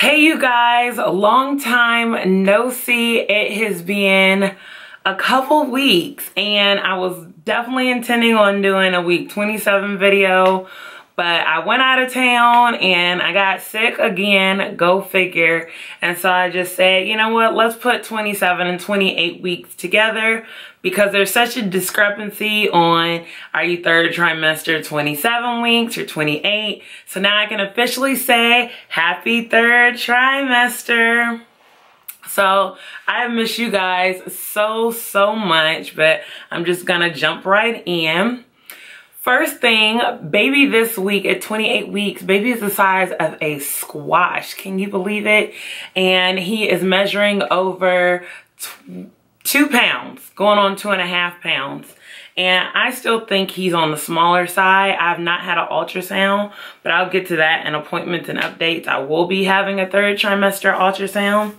Hey you guys, a long time no see. It has been a couple weeks and I was definitely intending on doing a week 27 video, but I went out of town and I got sick again, go figure. And so I just said, you know what, let's put 27 and 28 weeks together because there's such a discrepancy on, are you third trimester 27 weeks or 28? So now I can officially say happy third trimester. So I miss you guys so much, but I'm just gonna jump right in. First thing, baby this week at 28 weeks, baby is the size of a squash. Can you believe it? And he is measuring over 2 pounds, going on 2.5 pounds. And I still think he's on the smaller side. I've not had an ultrasound, but I'll get to that in appointments and updates. I will be having a third trimester ultrasound.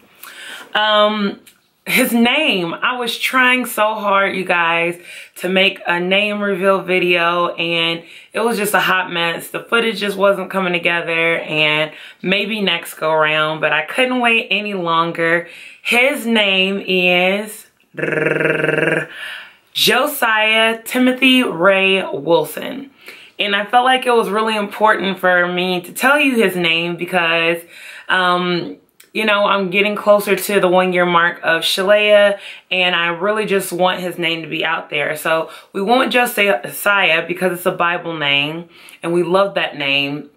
His name, I was trying so hard, you guys, to make a name reveal video and it was just a hot mess. The footage just wasn't coming together, and maybe next go around, but I couldn't wait any longer. His name is Josiah Timothy Ray Wilson. And I felt like it was really important for me to tell you his name because, you know, I'm getting closer to the 1-year mark of Shalaya, and I really just want his name to be out there. So we won't just say Josiah because it's a Bible name, and we love that name.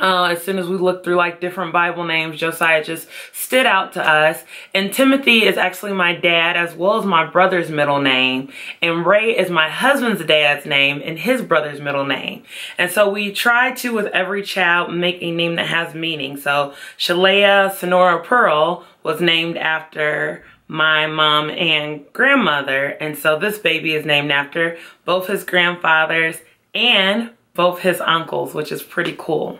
As soon as we looked through like different Bible names, Josiah just stood out to us. And Timothy is actually my dad as well as my brother's middle name. And Ray is my husband's dad's name and his brother's middle name. And so we try to, with every child, make a name that has meaning. So Shalaya Sonora Pearl was named after my mom and grandmother. And so this baby is named after both his grandfathers and both his uncles, which is pretty cool.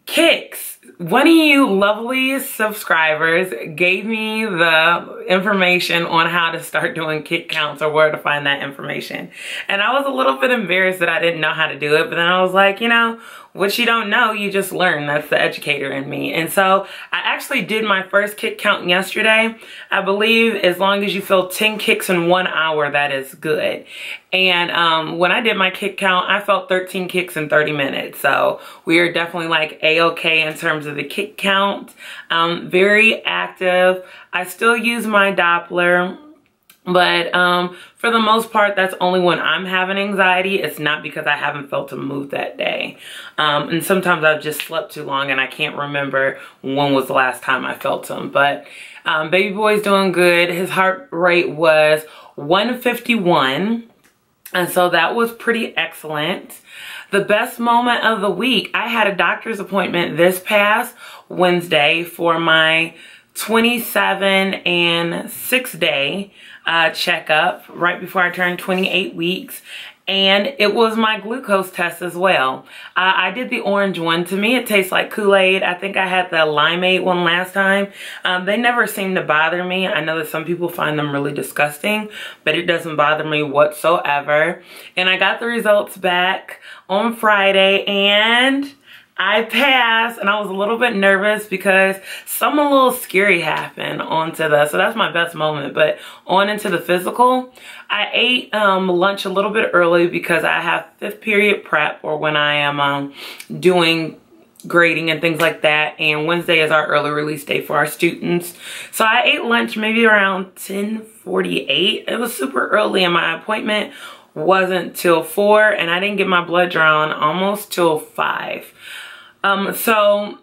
Kicks. One of you lovely subscribers gave me the information on how to start doing kick counts or where to find that information. And I was a little bit embarrassed that I didn't know how to do it, but then I was like, you know, what you don't know, you just learn. That's the educator in me. And so I actually did my first kick count yesterday. I believe as long as you feel 10 kicks in 1 hour, that is good. And when I did my kick count, I felt 13 kicks in 30 minutes. So we are definitely like A-okay in terms of the kick count. Very active. I still use my Doppler. But for the most part, that's only when I'm having anxiety. It's not because I haven't felt a move that day. And sometimes I've just slept too long and I can't remember when was the last time I felt him. But baby boy's doing good. His heart rate was 151. And so that was pretty excellent. The best moment of the week, I had a doctor's appointment this past Wednesday for my 27 and 6 day checkup right before I turned 28 weeks. And it was my glucose test as well. I did the orange one. To me, it tastes like Kool-Aid. I think I had the limeade one last time. They never seem to bother me. I know that some people find them really disgusting, but it doesn't bother me whatsoever. And I got the results back on Friday and I passed, and I was a little bit nervous because something a little scary happened onto the, so that's my best moment, but on into the physical. I ate lunch a little bit early because I have 5th period prep, or when I am doing grading and things like that, and Wednesday is our early release day for our students. So I ate lunch maybe around 10:48. It was super early and my appointment wasn't till 4, and I didn't get my blood drawn almost till 5. So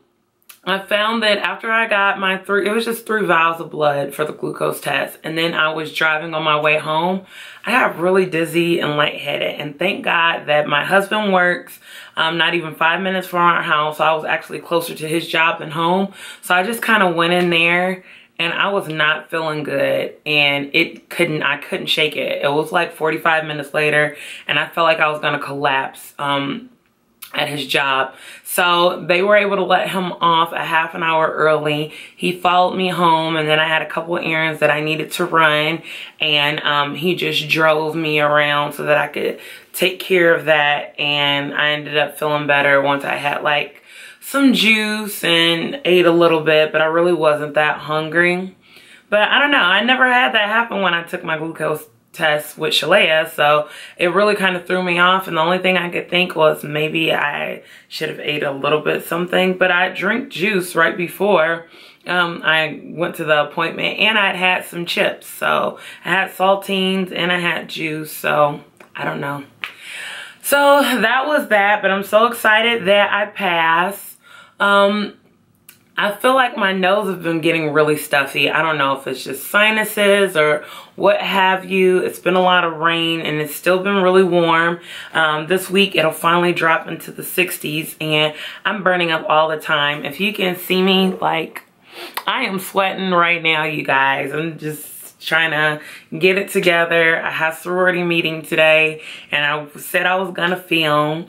I found that after I got my it was just 3 vials of blood for the glucose test, and then I was driving on my way home, I got really dizzy and lightheaded. And thank God that my husband works not even 5 minutes from our house. So I was actually closer to his job than home. So I just kind of went in there and I was not feeling good, and I couldn't shake it. It was like 45 minutes later and I felt like I was gonna collapse at his job. So they were able to let him off a half an hour early. He followed me home, and then I had a couple of errands that I needed to run, and he just drove me around so that I could take care of that. And I ended up feeling better once I had like some juice and ate a little bit, but I really wasn't that hungry. But I don't know, I never had that happen when I took my glucose test with Shalaya, so it really kind of threw me off, and the only thing I could think was maybe I should have ate a little bit something. But I drank juice right before I went to the appointment, and I'd had some chips, so I had saltines and I had juice, so I don't know. So that was that, but I'm so excited that I passed. I feel like my nose has been getting really stuffy. I don't know if it's just sinuses or what have you. It's been a lot of rain and it's still been really warm. This week it'll finally drop into the 60s and I'm burning up all the time. If you can see me, like, I am sweating right now, you guys. I'm just trying to get it together. I had sorority meeting today and I said I was gonna film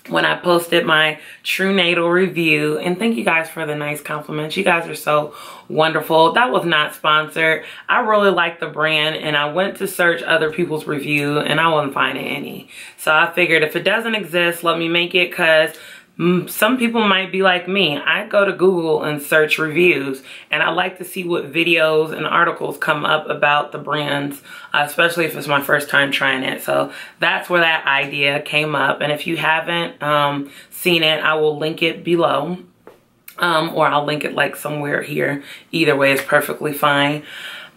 when I posted my True Natal review. And thank you guys for the nice compliments. You guys are so wonderful. That was not sponsored. I really like the brand and I went to search other people's review and I wasn't finding any. So I figured if it doesn't exist, let me make it, because some people might be like me. I go to Google and search reviews and I like to see what videos and articles come up about the brands, especially if it's my first time trying it. So that's where that idea came up. And if you haven't seen it, I will link it below, or I'll link it like somewhere here. Either way is perfectly fine.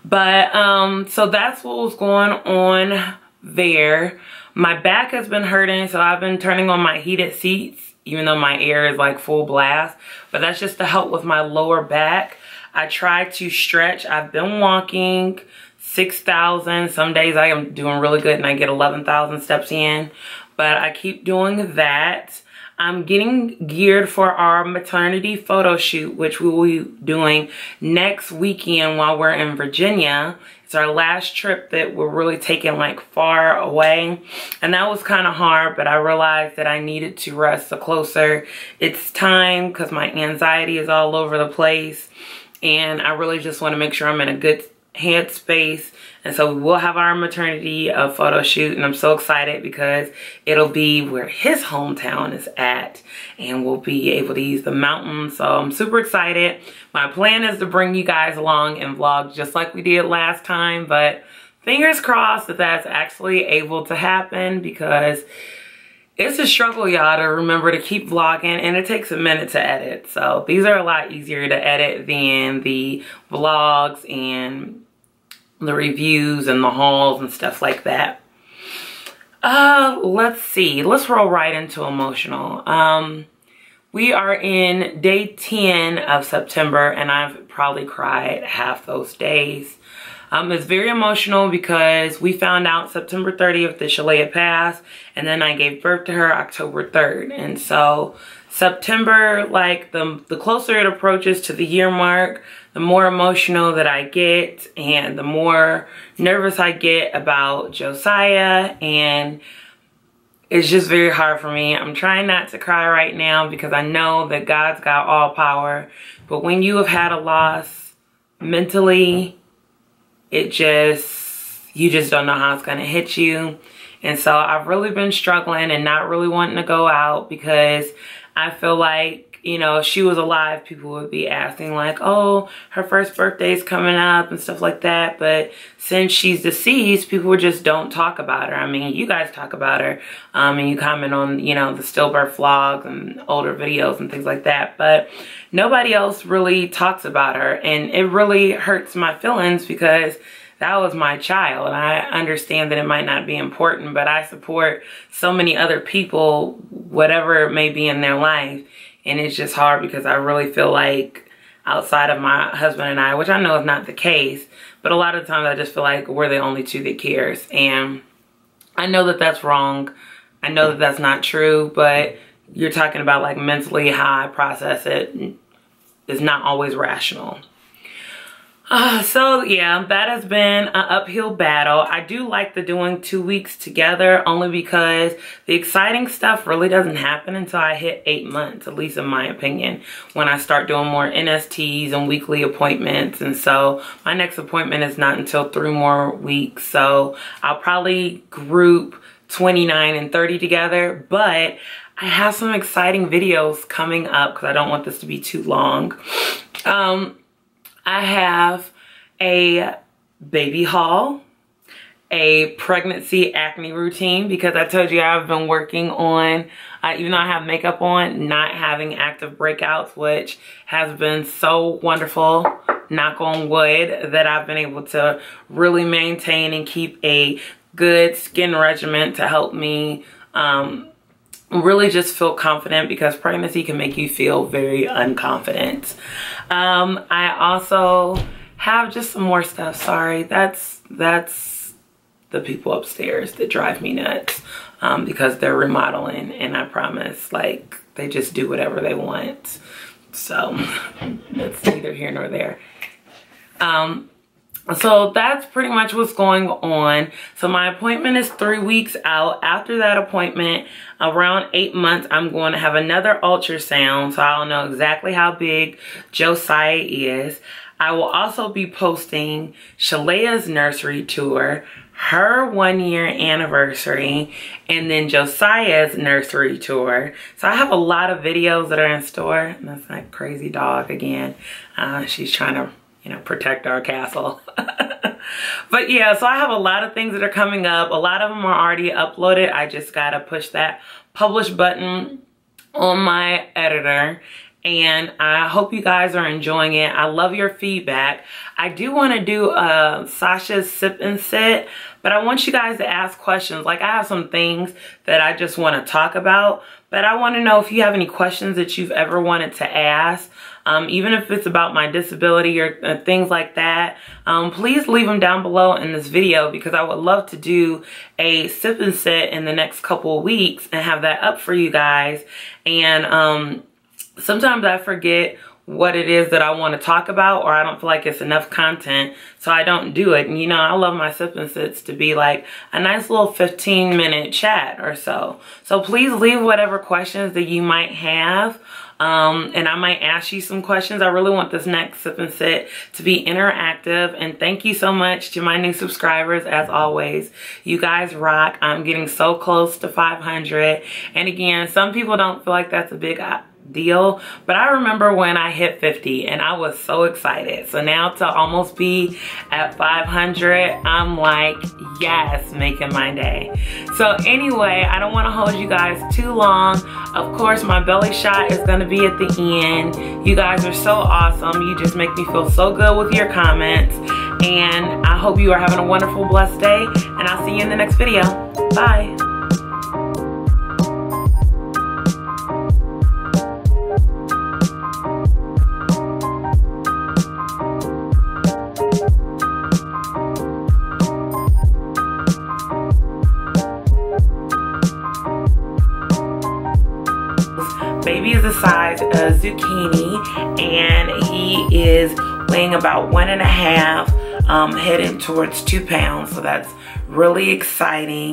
But so that's what was going on there. My back has been hurting, so I've been turning on my heated seats, even though my air is like full blast, but that's just to help with my lower back. I try to stretch. I've been walking 6,000. Some days I am doing really good and I get 11,000 steps in, but I keep doing that. I'm getting geared for our maternity photo shoot, which we will be doing next weekend while we're in Virginia. It's our last trip that we're really taking like far away. And that was kind of hard, but I realized that I needed to rest the closer it's time, because my anxiety is all over the place. And I really just want to make sure I'm in a good headspace. And so we will have our maternity photo shoot, and I'm so excited because it'll be where his hometown is at and we'll be able to use the mountains. So I'm super excited. My plan is to bring you guys along and vlog just like we did last time, but fingers crossed that that's actually able to happen, because it's a struggle, y'all, to remember to keep vlogging, and it takes a minute to edit. So these are a lot easier to edit than the vlogs and the reviews and the hauls and stuff like that. Let's see. Let's roll right into emotional. We are in day 10 of September, and I've probably cried half those days. It's very emotional because we found out September 30th that Shalaya passed, and then I gave birth to her October 3rd. And so September, like the closer it approaches to the year mark, the more emotional that I get and the more nervous I get about Josiah, and it's just very hard for me. I'm trying not to cry right now because I know that God's got all power, but when you have had a loss mentally, you just don't know how it's gonna hit you. And so I've really been struggling and not really wanting to go out, because I feel like, you know, if she was alive, people would be asking like, oh, her first birthday's coming up and stuff like that. But since she's deceased, people just don't talk about her. I mean, you guys talk about her, and you comment on, you know, the Stillbirth vlogs and older videos and things like that. But nobody else really talks about her. And it really hurts my feelings because that was my child. And I understand that it might not be important, but I support so many other people, whatever it may be in their life. And it's just hard because I really feel like outside of my husband and I, which I know is not the case, but a lot of times I just feel like we're the only two that cares. And I know that that's wrong. I know that that's not true, but you're talking about like mentally how I process it is not always rational. So yeah, that has been an uphill battle. I do like the doing 2 weeks together, only because the exciting stuff really doesn't happen until I hit 8 months, at least in my opinion, when I start doing more NSTs and weekly appointments. And so my next appointment is not until 3 more weeks. So I'll probably group 29 and 30 together, but I have some exciting videos coming up because I don't want this to be too long. I have a baby haul, a pregnancy acne routine, because I told you I've been working on, even though I have makeup on, not having active breakouts, which has been so wonderful, knock on wood, that I've been able to really maintain and keep a good skin regimen to help me really just feel confident, because pregnancy can make you feel very unconfident. I also have just some more stuff. Sorry, that's the people upstairs that drive me nuts, because they're remodeling, and I promise, like, they just do whatever they want. So that's neither here nor there. So that's pretty much what's going on. So my appointment is 3 weeks out. After that appointment, around 8 months, I'm going to have another ultrasound, so I'll know exactly how big Josiah is. I will also be posting Shalaya's nursery tour, her 1-year anniversary, and then Josiah's nursery tour. So I have a lot of videos that are in store. And that's that crazy dog again. She's trying to, you know, protect our castle. But yeah, so I have a lot of things that are coming up. A lot of them are already uploaded. I just gotta push that publish button on my editor. And I hope you guys are enjoying it. I love your feedback. I do want to do Sasha's sip and sit, but I want you guys to ask questions. Like, I have some things that I just want to talk about, but I want to know if you have any questions that you've ever wanted to ask, even if it's about my disability or things like that. Please leave them down below in this video, because I would love to do a sip and sit in the next couple of weeks and have that up for you guys. And sometimes I forget what it is that I want to talk about, or I don't feel like it's enough content, so I don't do it. And you know, I love my sip and sits to be like a nice little 15-minute chat or so. So please leave whatever questions that you might have. And I might ask you some questions. I really want this next sip and sit to be interactive. And thank you so much to my new subscribers. As always, you guys rock. I'm getting so close to 500. And again, some people don't feel like that's a big deal, but I remember when I hit 50 and I was so excited. So now to almost be at 500, I'm like, yes, making my day. So anyway, I don't want to hold you guys too long. Of course, my belly shot is going to be at the end. You guys are so awesome. You just make me feel so good with your comments, and I hope you are having a wonderful, blessed day, and I'll see you in the next video. Bye. Baby is the size of zucchini, and he is weighing about 1.5, heading towards 2 pounds. So that's really exciting.